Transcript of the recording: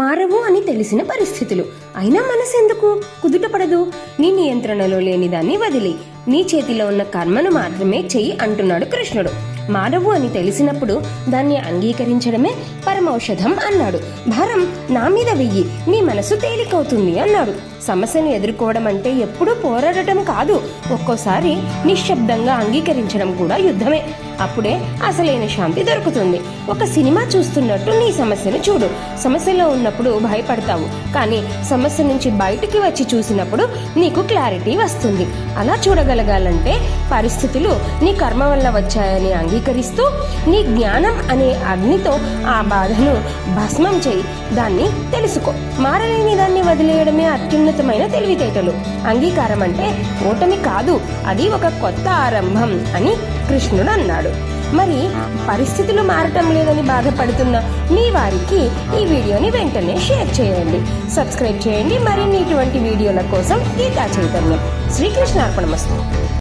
మారవు అని తెలిసిన పరిస్థితులు. అయినా మనసెందుకు కుదుటపడదు? నీ నియంత్రణలో లేని దాన్ని వదిలి నీ చేతిలో ఉన్న కర్మను మాత్రమే చెయ్యి అంటున్నాడు కృష్ణుడు. మారవు అని తెలిసినప్పుడు దాన్ని అంగీకరించడమే పరమౌషధం అన్నాడు. భారం నా మీద వెయ్యి, నీ మనసు తేలికవుతుంది అన్నాడు. సమస్యను ఎదుర్కోవడం అంటే ఎప్పుడూ పోరాడటం కాదు, ఒక్కోసారి నిశ్శబ్దంగా అంగీకరించడం కూడా యుద్ధమే. అప్పుడే అసలైన శాంతి దొరుకుతుంది. ఒక సినిమా చూస్తున్నట్టు నీ సమస్యను చూడు. సమస్యలో ఉన్నప్పుడు భయపడతావు, కానీ సమస్య నుంచి బయటికి వచ్చి చూసినప్పుడు నీకు క్లారిటీ వస్తుంది. అలా చూడగలగాలంటే పరిస్థితులు నీ కర్మ వల్ల వచ్చాయని అంగీకరిస్తూ నీ జ్ఞానం అనే అగ్నితో ఆ బాధను భస్మం చేయి, దాన్ని తెలుసుకో. మారలేని దాన్ని వదిలేయడమే అత్యున్నతమైన తెలివితేటలు. అంగీకారం అంటే ఓటమి కాదు, అది ఒక కొత్త ఆరంభం అని కృష్ణుడు అన్నాడు. మరి పరిస్థితులు మారటం లేదని బాధపడుతున్న మీ వారికి ఈ వీడియోని వెంటనే షేర్ చేయండి, సబ్స్క్రైబ్ చేయండి. మరిన్ని ఇటువంటి వీడియోల కోసం గీతా చైతన్యం. శ్రీకృష్ణార్పణమస్తు.